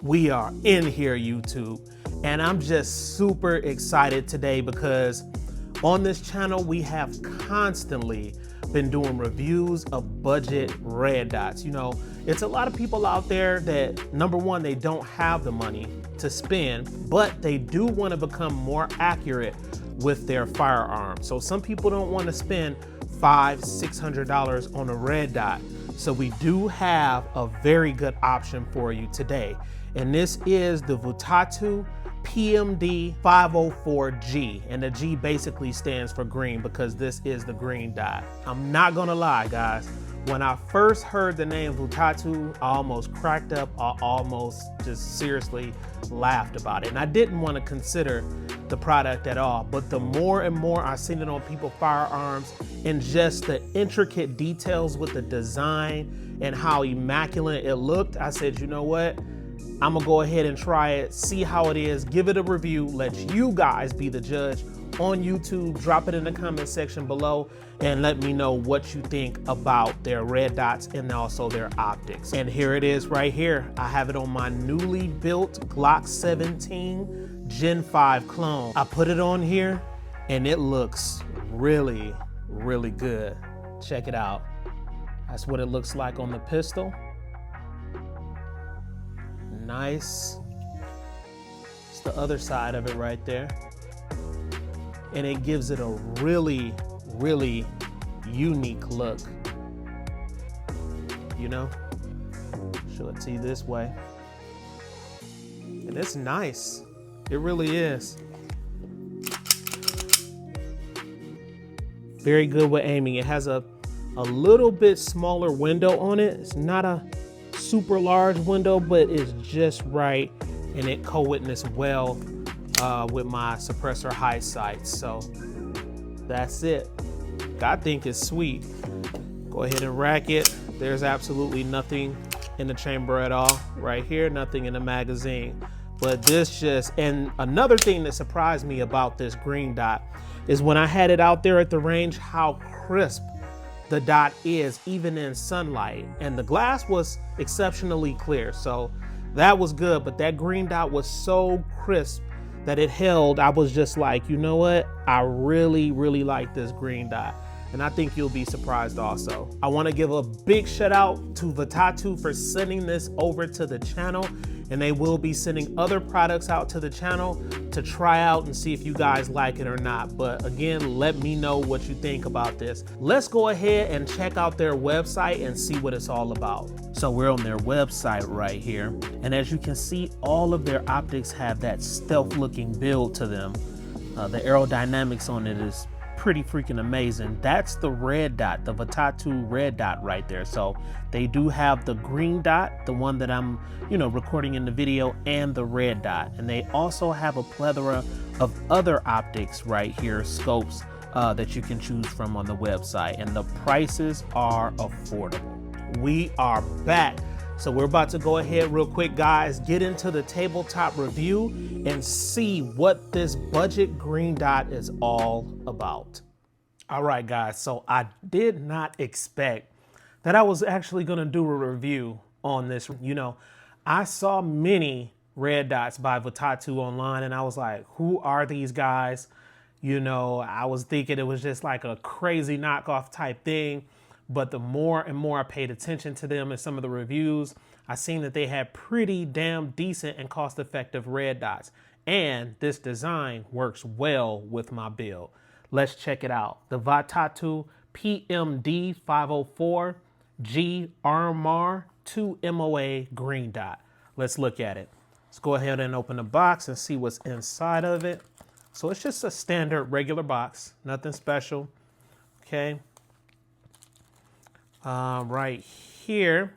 We are in here, YouTube, and I'm just super excited today because on this channel we have constantly been doing reviews of budget red dots. You know, it's a lot of people out there that, number one, they don't have the money to spend, but they do want to become more accurate with their firearms. So some people don't want to spend $500–600 on a red dot. So we do have a very good option for you today. And this is the Votatu PMD504-G. And the G basically stands for green because this is the green dot. I'm not gonna lie, guys. When I first heard the name Votatu, I almost cracked up. I almost just seriously laughed about it. And I didn't want to consider the product at all. But the more and more I've seen it on people's firearms and just the intricate details with the design and how immaculate it looked, I said, you know what? I'm gonna go ahead and try it, see how it is, give it a review, let you guys be the judge on YouTube. Drop it in the comment section below and let me know what you think about their red dots and also their optics. And here it is right here. I have it on my newly built Glock 17 Gen 5 clone. I put it on here and it looks really, really good. Check it out. That's what it looks like on the pistol. Nice. It's the other side of it right there. And it gives it a really, really unique look. You know? Show it to you this way. And it's nice. It really is. Very good with aiming. It has a little bit smaller window on it. It's not a super large window, but it's just right, and it co-witnessed well with my suppressor high sights. So that's it. I think it's sweet. Go ahead and rack it. There's absolutely nothing in the chamber at all. Right here, nothing in the magazine. But this just, and another thing that surprised me about this green dot is when I had it out there at the range, how crisp the dot is even in sunlight, and the glass was exceptionally clear, so that was good. But that green dot was so crisp that it held. I was just like, you know what, I really like this green dot, and I think you'll be surprised also. I want to give a big shout out to Votatu for sending this over to the channel, and they will be sending other products out to the channel to try out and see if you guys like it or not. But again, let me know what you think about this. Let's go ahead and check out their website and see what it's all about. So we're on their website right here. And as you can see, all of their optics have that stealth looking build to them. The aerodynamics on it is pretty freaking amazing. That's the red dot, the Votatu red dot right there. So they do have the green dot, the one that I'm, recording in the video, and the red dot. And they also have a plethora of other optics right here, scopes that you can choose from on the website. And the prices are affordable. We are back. So we're about to go ahead real quick, guys, get into the tabletop review and see what this budget green dot is all about. All right, guys, so I did not expect that I was actually gonna do a review on this. I saw many red dots by Votatu online and I was like, who are these guys? I was thinking it was just like a crazy knockoff type thing. But the more and more I paid attention to them and some of the reviews, I seen that they had pretty damn decent and cost-effective red dots. And this design works well with my build. Let's check it out. The Votatu PMD504-G RMR 2 MOA green dot. Let's look at it. Let's go ahead and open the box and see what's inside of it. So it's just a standard regular box, nothing special. Okay. Right here,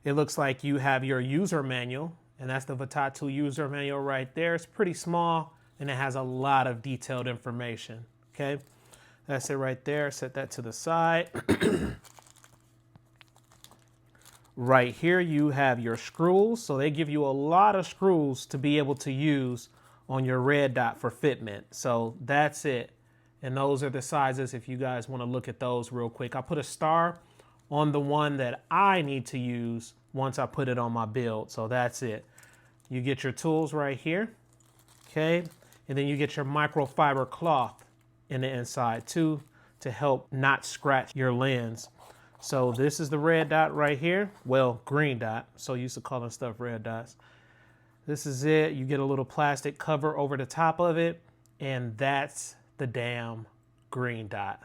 it looks like you have your user manual, and that's the Votatu user manual right there. It's pretty small and it has a lot of detailed information. Okay, that's it right there. Set that to the side. Right here, you have your screws. So they give you a lot of screws to be able to use on your red dot for fitment. So that's it. And those are the sizes if you guys want to look at those real quick. I put a star on the one that I need to use once I put it on my build. So that's it. You get your tools right here, okay? And then you get your microfiber cloth in the inside too to help not scratch your lens. So this is the red dot right here. Well, green dot. So used to calling stuff red dots. This is it. You get a little plastic cover over the top of it, and that's the damn green dot.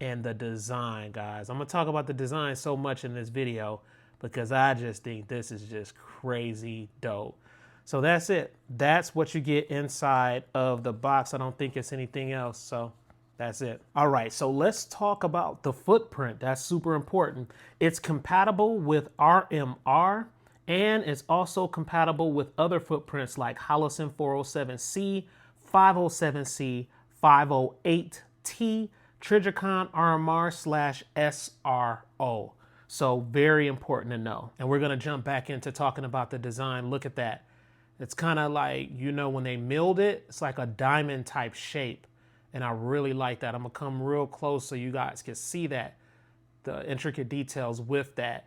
And the design, guys. I'm gonna talk about the design so much in this video because I just think this is just crazy dope. So that's it. That's what you get inside of the box. I don't think it's anything else. So that's it. All right, so let's talk about the footprint. That's super important. It's compatible with RMR, and it's also compatible with other footprints like Holosun 407C, 507C, 508T, Trijicon RMR/SRO. So very important to know. And we're gonna jump back into talking about the design. Look at that. It's kind of like, you know, when they milled it, it's like a diamond type shape. And I really like that. I'm gonna come real close so you guys can see that, the intricate details with that.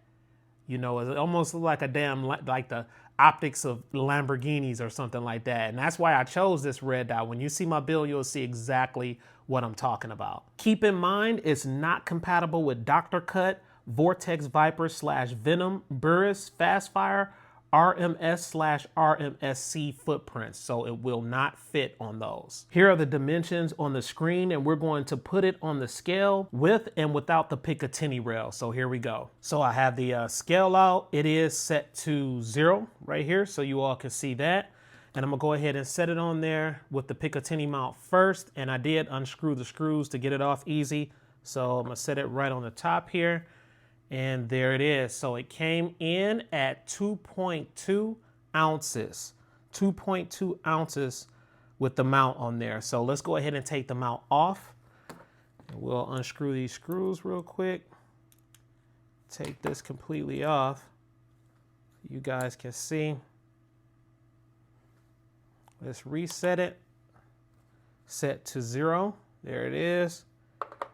You know, it almost like a damn, like the optics of Lamborghinis or something like that. And that's why I chose this red dot. When you see my build, you'll see exactly what I'm talking about. Keep in mind, it's not compatible with Dr. Cut, Vortex Viper /Venom, Burris, Fastfire, RMS/RMSC footprints, so it will not fit on those. Here are the dimensions on the screen, and we're going to put it on the scale with and without the Picatinny rail. So here we go. So I have the scale out. It is set to 0 right here, so you all can see that. And I'm gonna go ahead and set it on there with the Picatinny mount first, and I did unscrew the screws to get it off easy. So I'm gonna set it right on the top here. And there it is. So it came in at 2.2 ounces, 2.2 ounces with the mount on there. So let's go ahead and take the mount off. And we'll unscrew these screws real quick. Take this completely off. You guys can see. Let's reset it. Set to 0. There it is.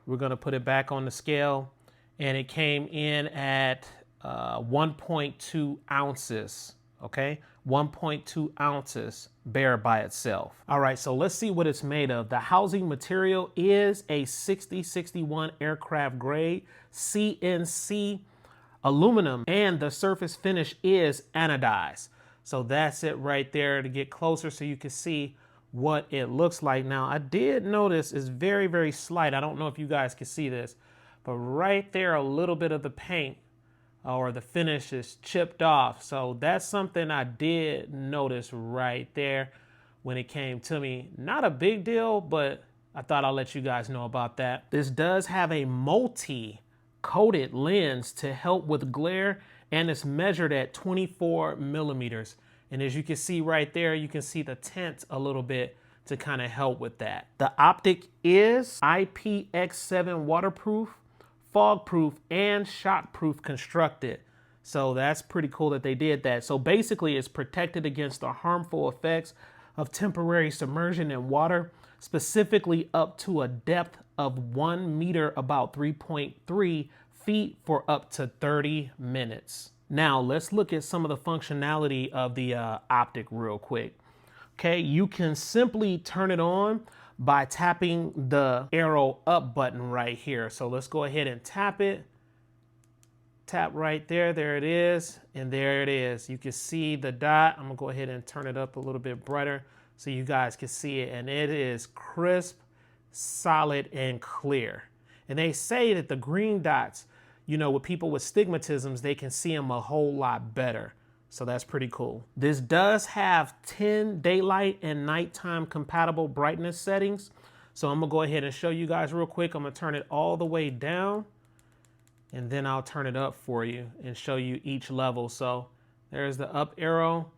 We're going to put it back on the scale. And it came in at 1.2 ounces, okay? 1.2 ounces bare by itself. All right, so let's see what it's made of. The housing material is a 6061 aircraft grade CNC aluminum, and the surface finish is anodized. So that's it right there to get closer so you can see what it looks like. Now, I did notice it's very, very slight. I don't know if you guys can see this. But right there, a little bit of the paint or the finish is chipped off. So that's something I did notice right there when it came to me. Not a big deal, but I thought I'll let you guys know about that. This does have a multi-coated lens to help with glare, and it's measured at 24 millimeters. And as you can see right there, you can see the tint a little bit to kind of help with that. The optic is IPX7 waterproof, fog-proof, and shock-proof constructed. So that's pretty cool that they did that. So basically it's protected against the harmful effects of temporary submersion in water, specifically up to a depth of 1 meter, about 3.3 feet, for up to 30 minutes. Now let's look at some of the functionality of the optic real quick. Okay, you can simply turn it on by tapping the arrow up button right here. So let's go ahead and tap it. Tap right there, there it is, and there it is. You can see the dot. I'm gonna go ahead and turn it up a little bit brighter so you guys can see it, and it is crisp, solid, and clear. And they say that the green dots, you know, with people with stigmatisms, they can see them a whole lot better. So that's pretty cool. This does have 10 daylight and nighttime compatible brightness settings. So I'm gonna go ahead and show you guys real quick. I'm gonna turn it all the way down, and then I'll turn it up for you and show you each level. So there's the up arrow.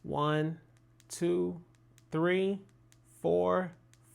1, 2, 3, 4,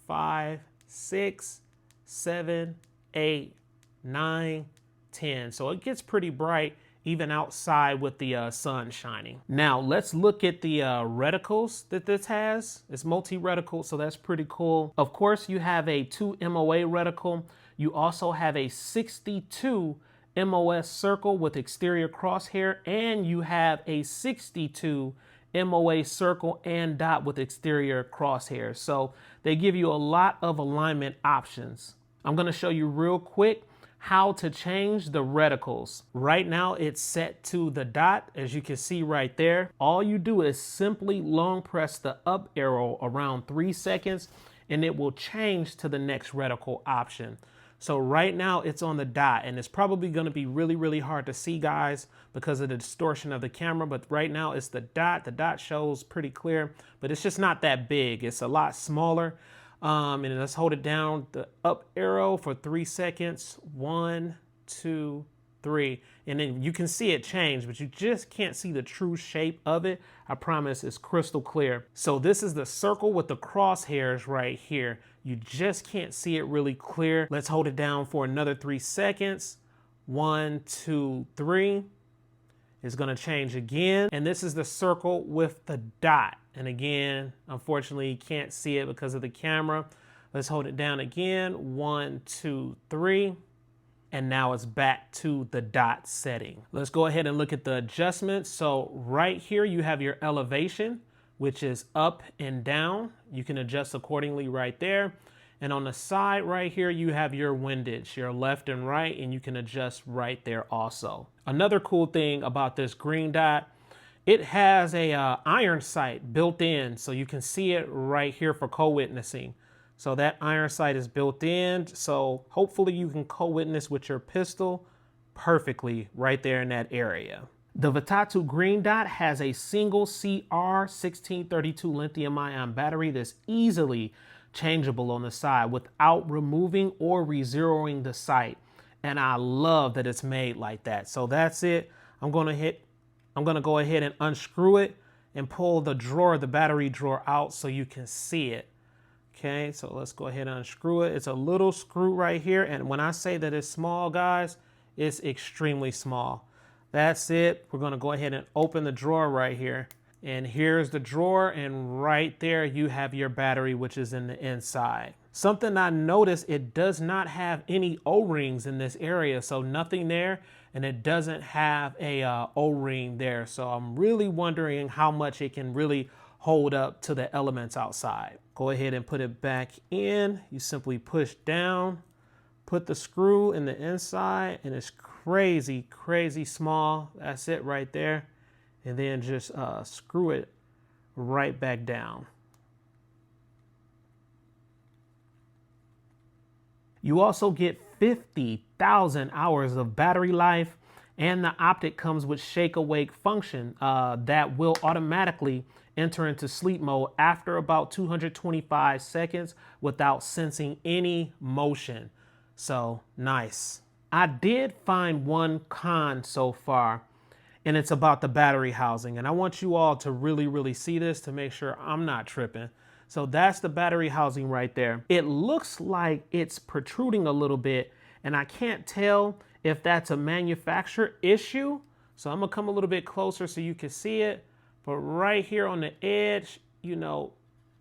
5, 6, 7, 8, 9, 10. So it gets pretty bright even outside with the sun shining. Now let's look at the reticles that this has. It's multi-reticle, so that's pretty cool. Of course, you have a 2 MOA reticle. You also have a 62 MOS circle with exterior crosshair, and you have a 62 MOA circle and dot with exterior crosshairs. So they give you a lot of alignment options. I'm going to show you real quick how to change the reticles. Right now it's set to the dot, as you can see right there. All you do is simply long press the up arrow around 3 seconds and it will change to the next reticle option. So right now it's on the dot, and it's probably going to be really, really hard to see, guys, because of the distortion of the camera. But right now it's the dot. The dot shows pretty clear, but it's just not that big. It's a lot smaller. And let's hold it down, the up arrow for 3 seconds. 1, 2, 3. And then you can see it change, but you just can't see the true shape of it. I promise it's crystal clear. So this is the circle with the crosshairs right here. You just can't see it really clear. Let's hold it down for another 3 seconds. 1, 2, 3. It's going to change again. And this is the circle with the dot. And again, unfortunately, you can't see it because of the camera. Let's hold it down again. 1, 2, 3. And now it's back to the dot setting. Let's go ahead and look at the adjustments. So right here, you have your elevation, which is up and down. You can adjust accordingly right there. And on the side right here, you have your windage, your left and right, and you can adjust right there also. Another cool thing about this green dot, it has a iron sight built in, so you can see it right here for co-witnessing. So that iron sight is built in, so hopefully you can co-witness with your pistol perfectly right there in that area. The Votatu Green Dot has a single CR1632 lithium-ion battery that's easily changeable on the side without removing or re-zeroing the sight. And I love that it's made like that. So that's it. I'm gonna go ahead and unscrew it and pull the drawer, the battery drawer out so you can see it. Okay, so let's go ahead and unscrew it. It's a little screw right here. And when I say that it's small, guys, it's extremely small. That's it. We're gonna go ahead and open the drawer right here. And here's the drawer, and right there you have your battery, which is in the inside. Something I noticed, it does not have any O-rings in this area, so nothing there, and it doesn't have a O-ring there. So I'm really wondering how much it can really hold up to the elements outside. Go ahead and put it back in. You simply push down, put the screw in the inside, and it's crazy, crazy small. That's it right there. And then just screw it right back down. You also get 50,000 hours of battery life, and the optic comes with shake awake function that will automatically enter into sleep mode after about 225 seconds without sensing any motion. So nice. I did find one con so far, and it's about the battery housing. And I want you all to really, really see this to make sure I'm not tripping. So that's the battery housing right there. It looks like it's protruding a little bit, and I can't tell if that's a manufacturer issue. So I'm gonna come a little bit closer so you can see it. But right here on the edge, you know,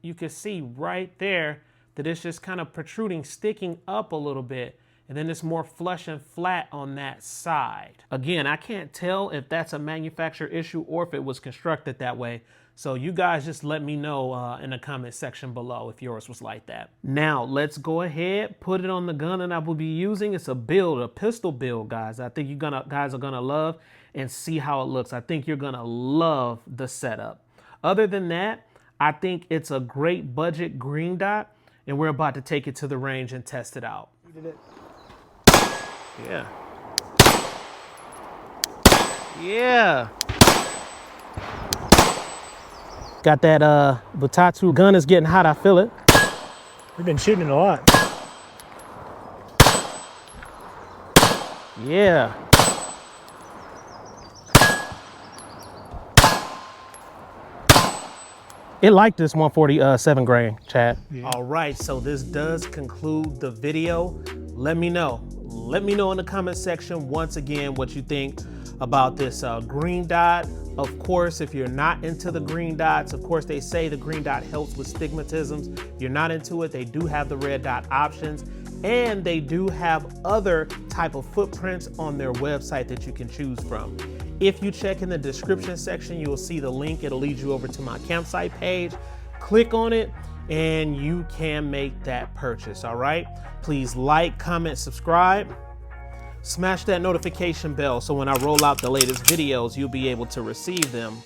you can see right there that it's just kind of protruding, sticking up a little bit. And then it's more flush and flat on that side. Again, I can't tell if that's a manufacturer issue or if it was constructed that way. So you guys just let me know in the comment section below if yours was like that. Now let's go ahead, put it on the gun that I will be using. It's a build, a pistol build, guys. I think you guys are gonna love and see how it looks. I think you're gonna love the setup. Other than that, I think it's a great budget green dot, and we're about to take it to the range and test it out. You did it. Yeah. Yeah. Got that Votatu gun is getting hot, I feel it. We've been shooting it a lot. Yeah. It liked this 147 grain, Chad. Yeah. All right, so this does conclude the video. Let me know in the comment section once again what you think about this green dot. Of course, if you're not into the green dots, of course they say the green dot helps with stigmatisms. If you're not into it, they do have the red dot options, and they do have other type of footprints on their website that you can choose from. If you check in the description section, you will see the link. It'll lead you over to my campsite page. Click on it and you can make that purchase, all right? Please like, comment, subscribe. Smash that notification bell so when I roll out the latest videos, you'll be able to receive them.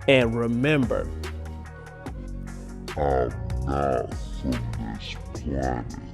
And remember, I'm not from this planet.